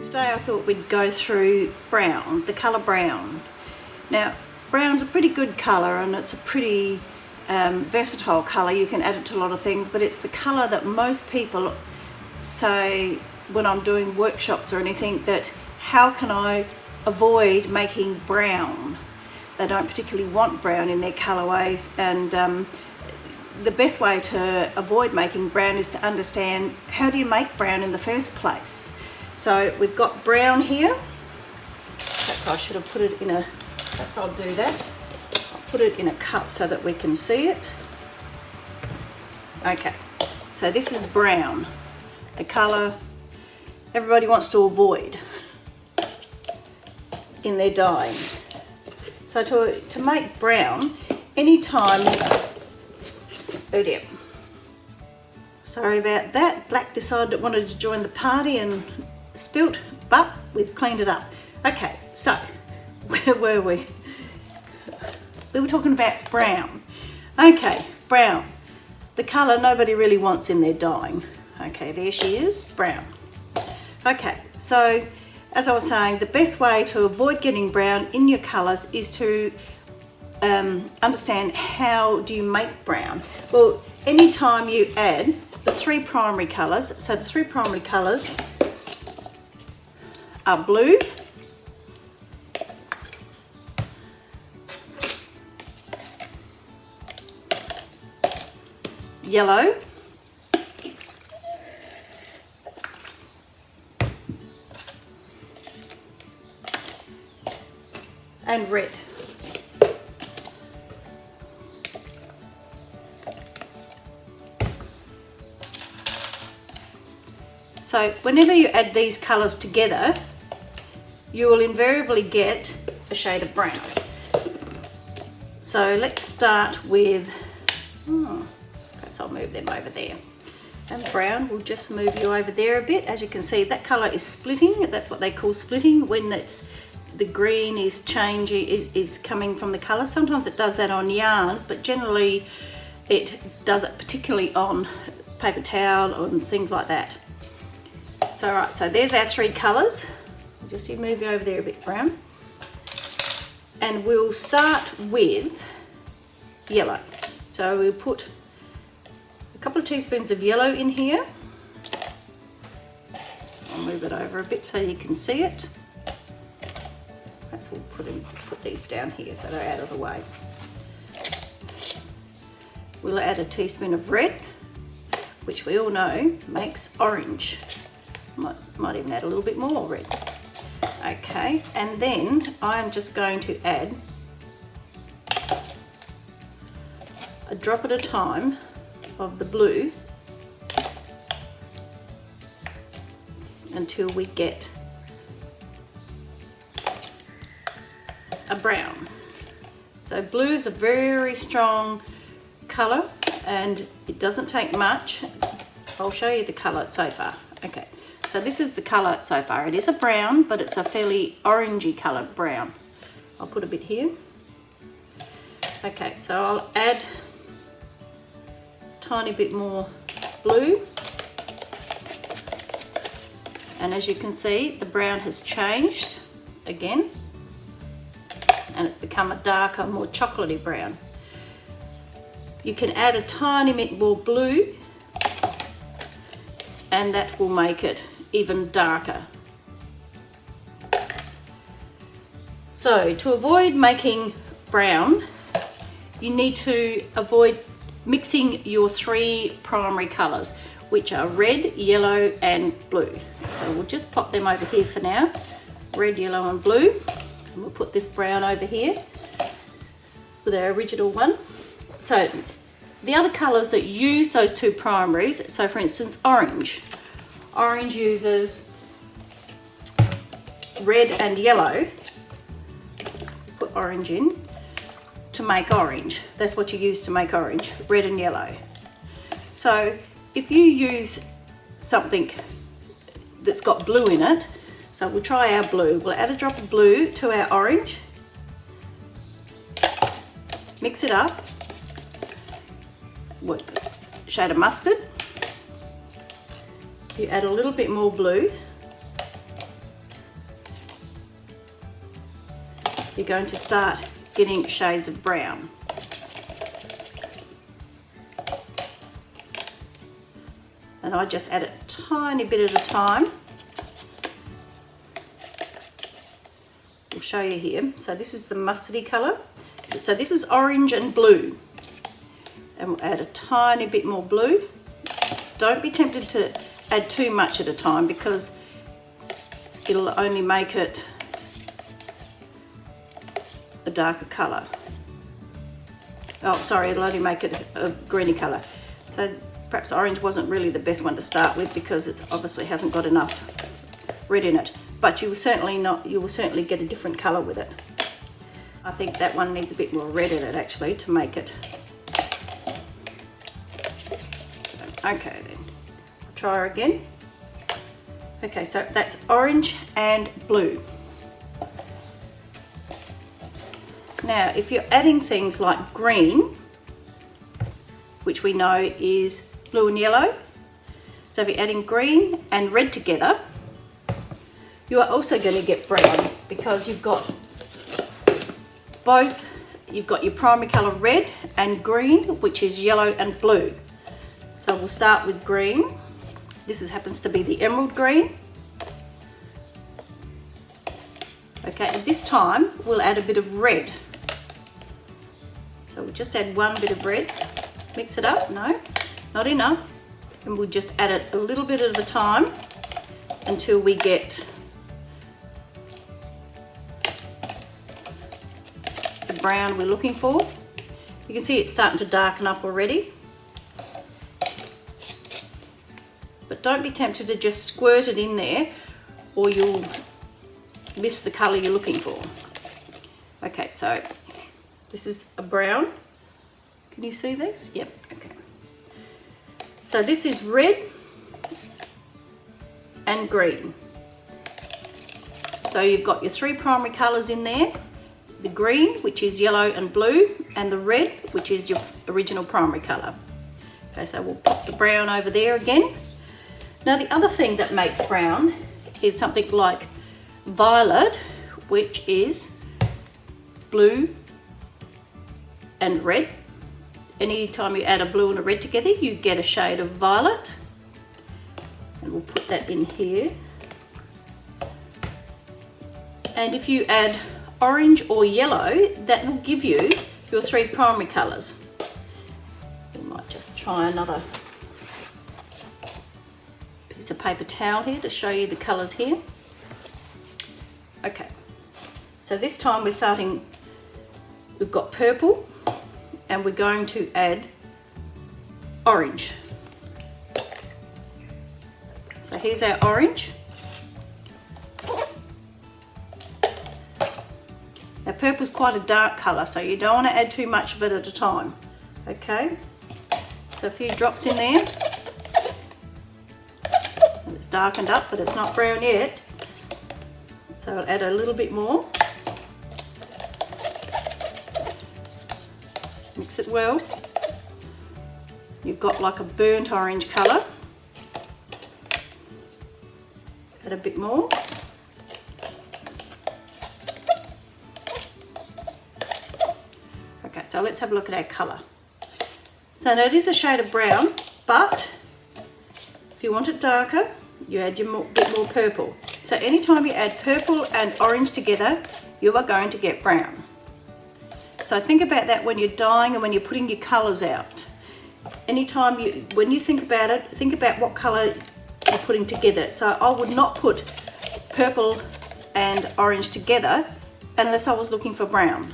Today I thought we'd go through brown, the colour brown. Now, brown's a pretty good colour and it's a pretty versatile colour. You can add it to a lot of things, but it's the colour that most people say when I'm doing workshops or anything, that how can I avoid making brown? They don't particularly want brown in their colourways, and the best way to avoid making brown is to understand how do you make brown in the first place. So we've got brown here. Perhaps I should have put it in a, perhaps I'll do that. I'll put it in a cup so that we can see it. Okay, so this is brown, the colour everybody wants to avoid in their dyeing. So to make brown, anytime, oh dear, sorry about that, Black decided it wanted to join the party and spilt, but we've cleaned it up. Okay, so where were we? We were talking about brown. Okay, brown, the colour nobody really wants in their dyeing. Okay, there she is, brown. Okay, so as I was saying, the best way to avoid getting brown in your colours is to understand how do you make brown. Well, anytime you add the three primary colours, so the three primary colours are blue, yellow, and red. So whenever you add these colours together, you will invariably get a shade of brown. So let's start with, perhaps I'll move them over there. And brown, we'll just move you over there a bit. As you can see, that colour is splitting. That's what they call splitting, when it's the green is changing, is coming from the colour. Sometimes it does that on yarns, but generally it does it particularly on paper towel and things like that. So right, so there's our three colours. Just you move over there a bit, brown. And we'll start with yellow. So we'll put a couple of teaspoons of yellow in here. I'll move it over a bit so you can see it. Perhaps we'll put these down here so they're out of the way. We'll add a teaspoon of red, which we all know makes orange. Might even add a little bit more red. Okay, and then I'm just going to add a drop at a time of the blue until we get a brown. So blue is a very strong colour and it doesn't take much. I'll show you the colour so far. Okay, so this is the colour so far. It is a brown, but it's a fairly orangey coloured brown. I'll put a bit here. Okay, so I'll add a tiny bit more blue. And as you can see, the brown has changed again. And it's become a darker, more chocolatey brown. You can add a tiny bit more blue and that will make it even darker. So to avoid making brown, you need to avoid mixing your three primary colours, which are red, yellow and blue. So we'll just pop them over here for now, red, yellow and blue. And we'll put this brown over here with our original one. So the other colours that use those two primaries, so for instance orange. Orange uses red and yellow. Put orange in to make orange. That's what you use to make orange, red and yellow. So if you use something that's got blue in it, so we'll try our blue. We'll add a drop of blue to our orange. Mix it up. Shade of mustard. You add a little bit more blue you're going to start getting shades of brown. And I just add a tiny bit at a time. I'll show you here. So this is the mustardy colour. So this is orange and blue. And we'll add a tiny bit more blue. Don't be tempted to add too much at a time because it'll only make it a darker colour. Oh, sorry, it'll only make it a greeny colour. So perhaps orange wasn't really the best one to start with because it obviously hasn't got enough red in it. But you will certainly get a different colour with it. I think that one needs a bit more red in it actually to make it. Okay then, I'll try her again. Okay, so that's orange and blue. Now, if you're adding things like green, which we know is blue and yellow, so if you're adding green and red together, you are also going to get brown because you've got both. You've got your primary colour red and green, which is yellow and blue. So we'll start with green. This happens to be the emerald green. Okay, at this time we'll add a bit of red. So we'll just add one bit of red. Mix it up, no, not enough. And we'll just add it a little bit at a time until we get the brown we're looking for. You can see it's starting to darken up already. But don't be tempted to just squirt it in there or you'll miss the colour you're looking for. Okay, so this is a brown. Can you see this? Yep, okay. So this is red and green. So you've got your three primary colours in there. The green, which is yellow and blue, and the red, which is your original primary colour. Okay, so we'll put the brown over there again. Now the other thing that makes brown is something like violet, which is blue and red. Anytime you add a blue and a red together, you get a shade of violet. And we'll put that in here. And if you add orange or yellow, that will give you your three primary colours. We might just try another piece of paper towel here to show you the colours here. Okay, so this time we're starting, we've got purple and we're going to add orange. So here's our orange. Now purple's quite a dark colour, so you don't want to add too much of it at a time. Okay, so a few drops in there. And it's darkened up, but it's not brown yet. So I'll add a little bit more. Mix it well. You've got like a burnt orange colour. Add a bit more. Okay, so let's have a look at our colour. So now it is a shade of brown, but if you want it darker, you add your bit more purple. So anytime you add purple and orange together, you are going to get brown. So think about that when you're dyeing and when you're putting your colours out. Anytime when you think about it, think about what colour you're putting together. So I would not put purple and orange together unless I was looking for brown.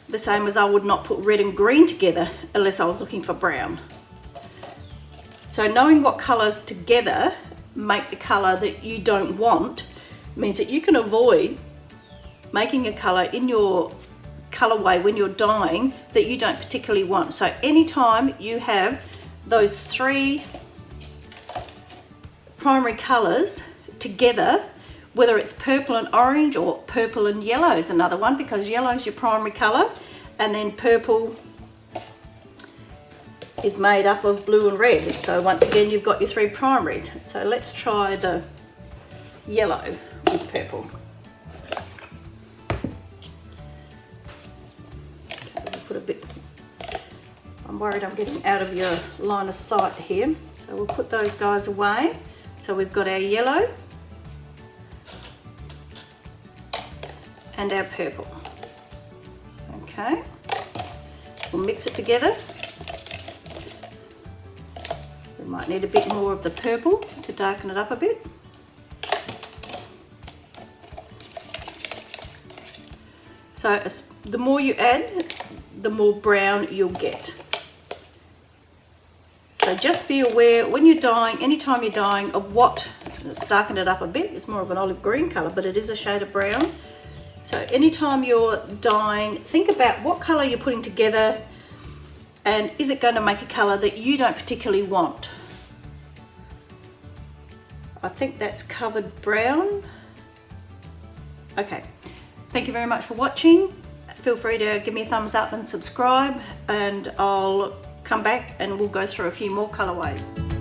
The same as I would not put red and green together unless I was looking for brown. So knowing what colours together make the colour that you don't want means that you can avoid making a colour in your colourway when you're dyeing that you don't particularly want. So anytime you have those three primary colours together, whether it's purple and orange or purple and yellow is another one, because yellow is your primary colour and then purple is made up of blue and red. So once again you've got your three primaries. So let's try the yellow with purple. I'm worried I'm getting out of your line of sight here. So we'll put those guys away. So we've got our yellow and our purple. Okay, we'll mix it together. We might need a bit more of the purple to darken it up a bit. So the more you add, the more brown you'll get. So just be aware when you're dyeing, anytime you're dyeing, of what, let's darken it up a bit, it's more of an olive green colour, but it is a shade of brown. So anytime you're dyeing, think about what colour you're putting together and is it going to make a colour that you don't particularly want. I think that's covered brown. Okay, thank you very much for watching. Feel free to give me a thumbs up and subscribe, and I'll come back and we'll go through a few more colourways.